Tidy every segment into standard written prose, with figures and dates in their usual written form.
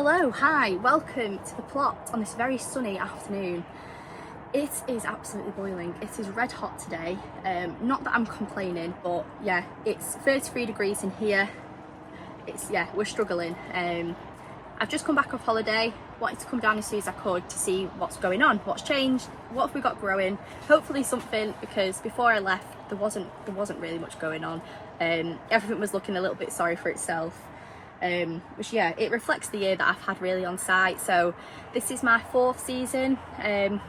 Hello, hi, welcome to the plot on this very sunny afternoon. It is absolutely boiling. It is red hot today. Not that I'm complaining, but yeah, it's 33 degrees in here. We're struggling. I've just come back off holiday, wanted to come down as soon as I could to see what's going on, what's changed, what have we got growing, hopefully something, because before I left there wasn't really much going on. Everything was looking a little bit sorry for itself. Which it reflects the year that I've had really on site. So this is my 4th season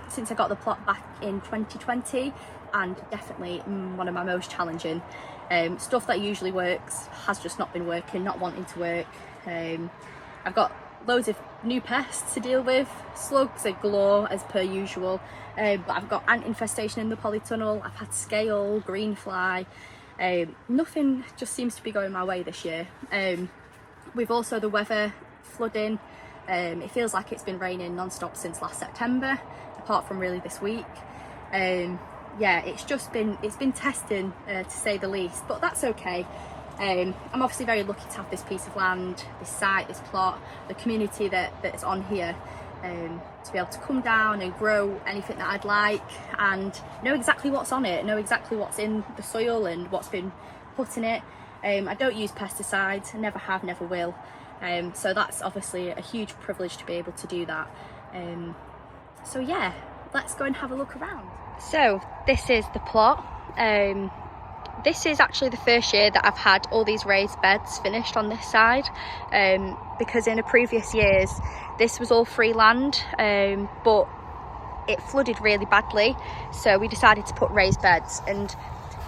since I got the plot back in 2020, and definitely one of my most challenging. Stuff that usually works has just not been working, not wanting to work. I've got loads of new pests to deal with, slugs are galore as per usual, but I've got ant infestation in the polytunnel, I've had scale, green fly, nothing just seems to be going my way this year. We've also the weather flooding. It feels like it's been raining non-stop since last September, apart from really this week. It's been testing to say the least, but that's okay. I'm obviously very lucky to have this piece of land, this site, this plot, the community that's on here, to be able to come down and grow anything that I'd like and know exactly what's on it, know exactly what's in the soil and what's been put in it. I don't use pesticides, I never have, never will. So that's obviously a huge privilege to be able to do that. Let's go and have a look around. So this is the plot. This is actually the first year that I've had all these raised beds finished on this side, because in the previous years this was all free land, but it flooded really badly, so we decided to put raised beds, and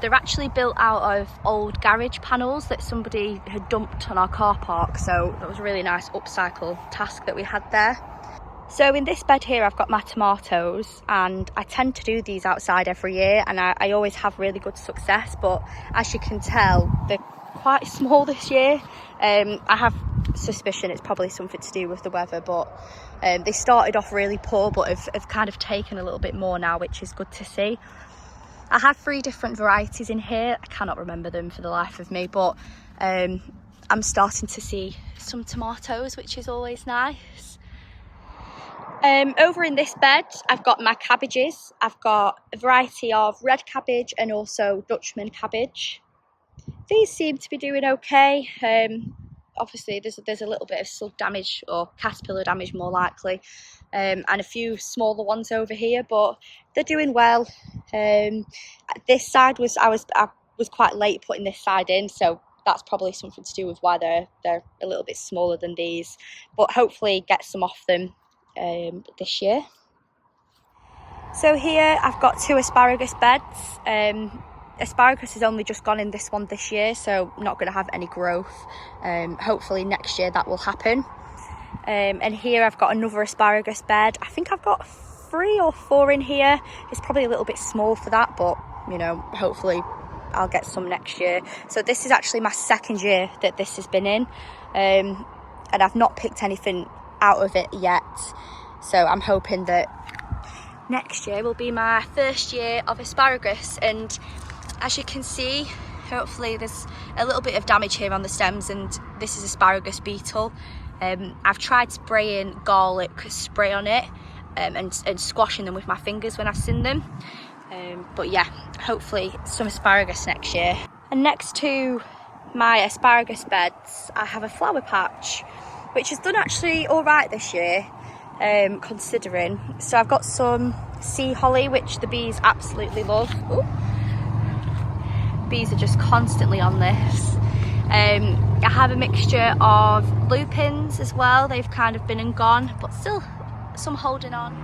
they're actually built out of old garage panels that somebody had dumped on our car park, so that was a really nice upcycle task that we had there. So in this bed here I've got my tomatoes, and I tend to do these outside every year, and I always have really good success, but as you can tell they're quite small this year. I have suspicion it's probably something to do with the weather, but they started off really poor but have kind of taken a little bit more now, which is good to see. I have 3 different varieties in here. I cannot remember them for the life of me, but I'm starting to see some tomatoes, which is always nice. Over in this bed, I've got my cabbages. I've got a variety of red cabbage and also Dutchman cabbage. These seem to be doing okay. Obviously, there's a little bit of slug damage or caterpillar damage more likely, and a few smaller ones over here, but they're doing well. This side I was quite late putting this side in, so that's probably something to do with why they're a little bit smaller than these, but hopefully get some off them this year. So here I've got 2 asparagus beds. Asparagus has only just gone in this one this year, so not going to have any growth. Hopefully next year that will happen. And here I've got another asparagus bed. I think I've got 3 or 4 in here. It's probably a little bit small for that, but you know, hopefully I'll get some next year. So this is actually my 2nd year that this has been in, and I've not picked anything out of it yet, so I'm hoping that next year will be my 1st year of asparagus. And as you can see, hopefully there's a little bit of damage here on the stems, and this is asparagus beetle. I've tried spraying garlic spray on it and squashing them with my fingers when I've seen them, but yeah, hopefully some asparagus next year. And next to my asparagus beds I have a flower patch, which has done actually all right this year, considering. So I've got some sea holly, which the bees absolutely love. Ooh. Bees are just constantly on this. I have a mixture of lupins as well. They've kind of been and gone, but still some holding on.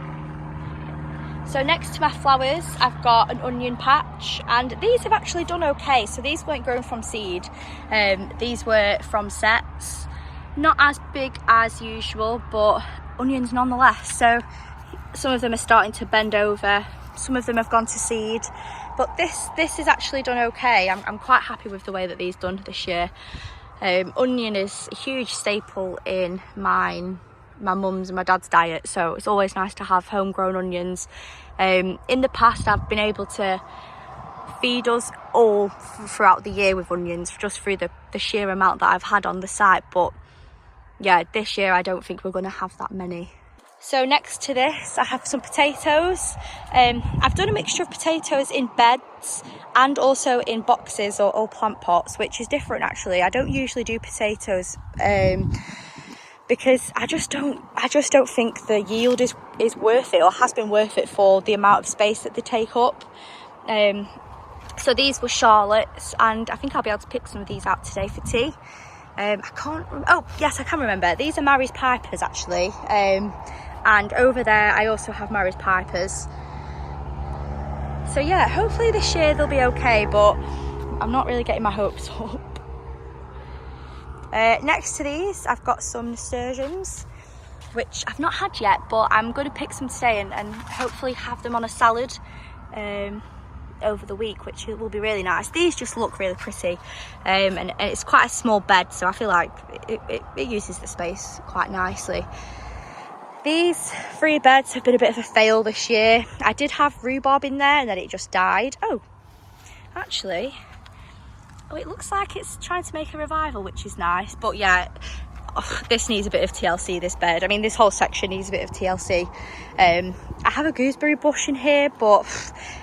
So next to my flowers I've got an onion patch, and these have actually done okay. So these weren't grown from seed, these were from sets. Not as big as usual, but onions nonetheless. So some of them are starting to bend over, some of them have gone to seed, but this has actually done okay. I'm quite happy with the way that these done this year. Onion is a huge staple in my mum's and my dad's diet, so it's always nice to have homegrown onions. In the past I've been able to feed us all throughout the year with onions, just through the sheer amount that I've had on the site, but yeah, this year I don't think we're going to have that many. So next to this, I have some potatoes. I've done a mixture of potatoes in beds and also in boxes or plant pots, which is different actually. I don't usually do potatoes because I just don't think the yield is worth it, or has been worth it, for the amount of space that they take up. So these were Charlotte's, and I think I'll be able to pick some of these out today for tea. Oh yes, I can remember. These are Mary's Pipers actually. And over there I also have Mary's Pipers. So yeah, hopefully this year they'll be okay, but I'm not really getting my hopes up. Next to these I've got some nasturtiums, which I've not had yet, but I'm going to pick some today and hopefully have them on a salad over the week, which will be really nice. These just look really pretty, and it's quite a small bed, so I feel like it uses the space quite nicely. These 3 beds have been a bit of a fail this year. I did have rhubarb in there and then it just died. Oh, actually, it looks like it's trying to make a revival, which is nice. But yeah, this needs a bit of TLC, this bed. I mean, this whole section needs a bit of TLC. I have a gooseberry bush in here, but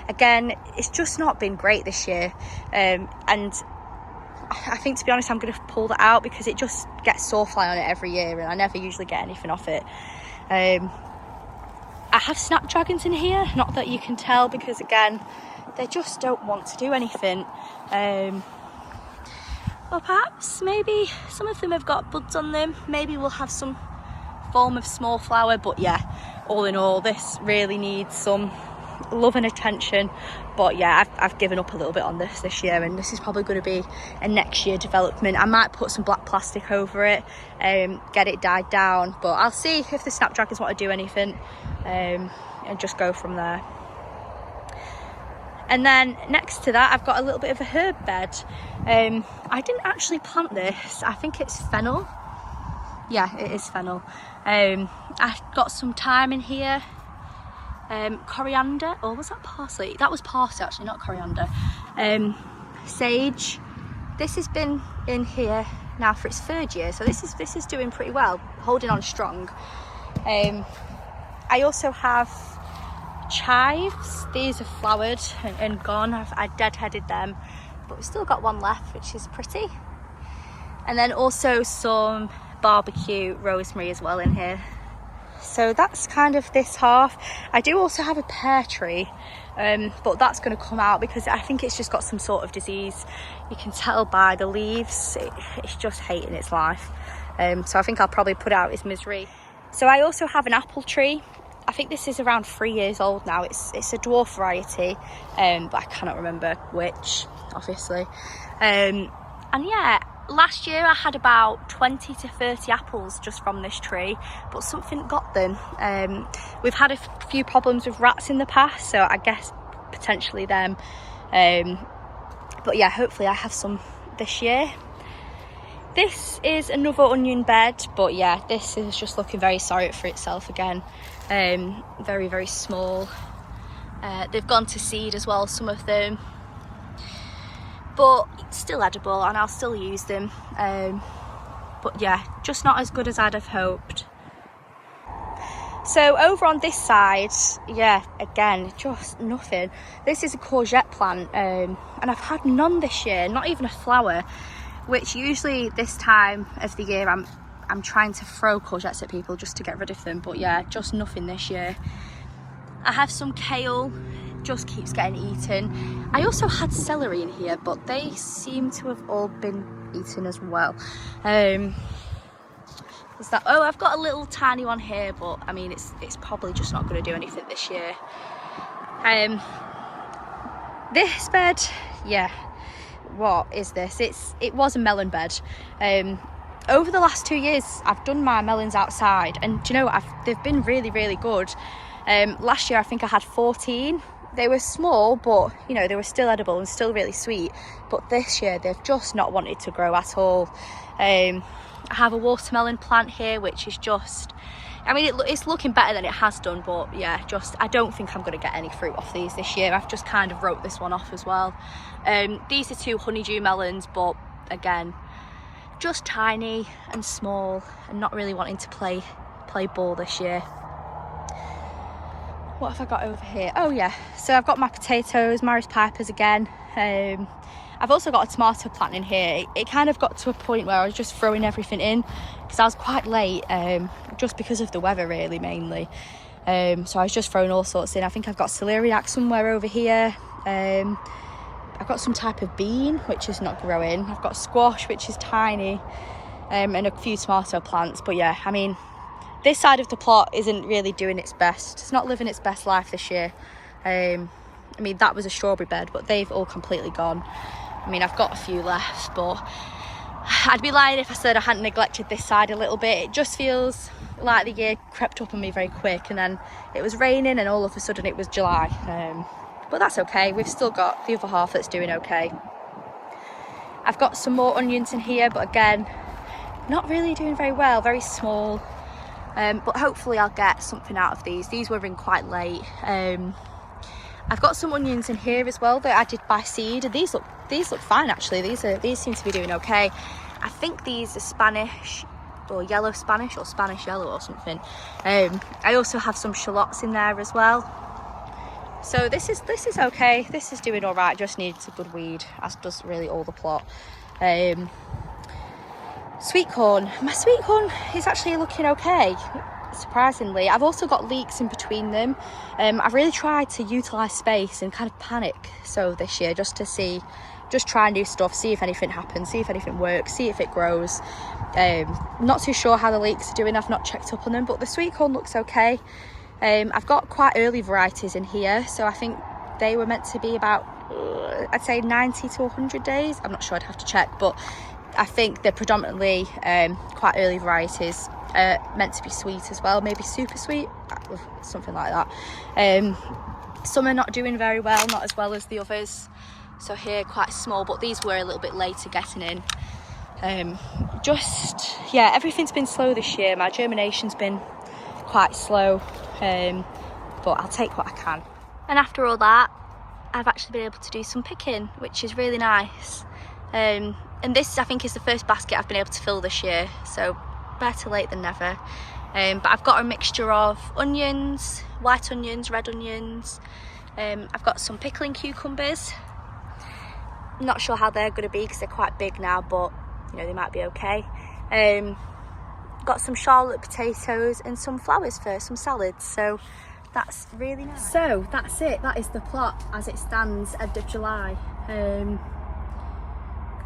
again, it's just not been great this year. And I think, to be honest, I'm going to pull that out because it just gets sawfly on it every year and I never usually get anything off it. I have snapdragons in here, not that you can tell, because again, they just don't want to do anything. Or perhaps maybe some of them have got buds on them. Maybe we'll have some form of small flower, but yeah, all in all, this really needs some love and attention. But yeah, I've given up a little bit on this year, and this is probably going to be a next year development. I might put some black plastic over it, get it died down, but I'll see if the snapdragons want to do anything, and just go from there. And then next to that, I've got a little bit of a herb bed. I didn't actually plant this. I think it's fennel. Yeah, it is fennel. I've got some thyme in here. Coriander, or was that parsley? That was parsley actually, not coriander. Sage. This has been in here now for its 3rd year, so this is doing pretty well, holding on strong. I also have chives. These are flowered and gone. I deadheaded them, but we've still got one left, which is pretty. And then also some barbecue rosemary as well in here. So that's kind of this half. I do also have a pear tree, but that's going to come out because I think it's just got some sort of disease. You can tell by the leaves, it's just hating its life. So I think I'll probably put out its misery. So I also have an apple tree. I think this is around 3 years old now. It's a dwarf variety, but I cannot remember which, obviously. And yeah, last year I had about 20 to 30 apples just from this tree, but something got them. We've had a few problems with rats in the past, so I guess potentially them. But yeah, hopefully I have some this year. This is another onion bed, but yeah, this is just looking very sorry for itself again. Very, very small. They've gone to seed as well, some of them, but still edible and I'll still use them. But yeah, just not as good as I'd have hoped. So over on this side, yeah, again, just nothing. This is a courgette plant, and I've had none this year, not even a flower, which usually this time of the year I'm trying to throw courgettes at people just to get rid of them, but yeah, just nothing this year. I have some kale, just keeps getting eaten. I also had celery in here, but they seem to have all been eaten as well. Is that? Oh, I've got a little tiny one here, but I mean it's probably just not going to do anything this year. This bed, yeah, what is this? It was a melon bed. Over the last 2 years I've done my melons outside, and do you know what, they've been really, really good. Last year I think I had 14. They were small, but you know, they were still edible and still really sweet. But this year they've just not wanted to grow at all. I have a watermelon plant here, which is just, I mean, it's looking better than it has done, but yeah, just I don't think I'm going to get any fruit off these this year. I've just kind of wrote this one off as well. These are 2 honeydew melons, but again, just tiny and small and not really wanting to play ball this year. What have I got over here? Oh yeah, so I've got my potatoes, Maris Pipers again. I've also got a tomato plant in here. It kind of got to a point where I was just throwing everything in because I was quite late, just because of the weather really, mainly. So I was just throwing all sorts in. I think I've got celeriac somewhere over here. I've got some type of bean which is not growing. I've got squash which is tiny, and a few tomato plants. But yeah, I mean, this side of the plot isn't really doing its best. It's not living its best life this year. I mean, that was a strawberry bed, but they've all completely gone. I mean, I've got a few left, but I'd be lying if I said I hadn't neglected this side a little bit. It just feels like the year crept up on me very quick, and then it was raining and all of a sudden it was July. But that's okay, we've still got the other half that's doing okay. I've got some more onions in here, but again, not really doing very well, very small. But hopefully I'll get something out of these. These were in quite late. I've got some onions in here as well that I did by seed. These look fine actually. These seem to be doing okay. I think these are Spanish or yellow Spanish or Spanish yellow or something. I also have some shallots in there as well. So this is okay. This is doing all right. Just needs a good weed, as does really all the plot. Sweet corn. My sweet corn is actually looking okay, surprisingly. I've also got leeks in between them. I've really tried to utilise space and kind of panic this year, just try new stuff, see if anything happens, see if anything works, see if it grows. Not too sure how the leeks are doing. I've not checked up on them, but the sweet corn looks okay. I've got quite early varieties in here, so I think they were meant to be about I'd say 90 to 100 days. I'm not sure, I'd have to check, but I think they're predominantly quite early varieties, meant to be sweet as well, maybe super sweet, something like that. Some are not doing very well, not as well as the others. So here, quite small, but these were a little bit later getting in. Yeah, everything's been slow this year. My germination's been quite slow, but I'll take what I can. And after all that, I've actually been able to do some picking, which is really nice. And this, I think, is the first basket I've been able to fill this year, so better late than never. But I've got a mixture of onions, white onions, red onions. I've got some pickling cucumbers. Not sure how they're going to be because they're quite big now, but you know, they might be okay. Got some Charlotte potatoes and some flowers for some salads, so that's really nice. So that's it, that is the plot as it stands end of July.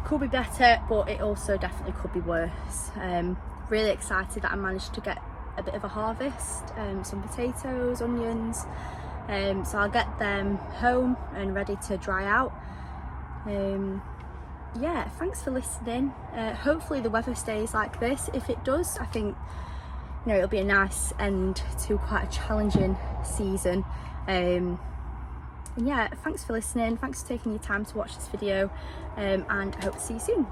Could be better, but it also definitely could be worse. Really excited that I managed to get a bit of a harvest, some potatoes, onions, so I'll get them home and ready to dry out. Yeah, thanks for listening. Hopefully the weather stays like this. If it does, I think, you know, it'll be a nice end to quite a challenging season. And yeah, thanks for listening, thanks for taking your time to watch this video, and I hope to see you soon.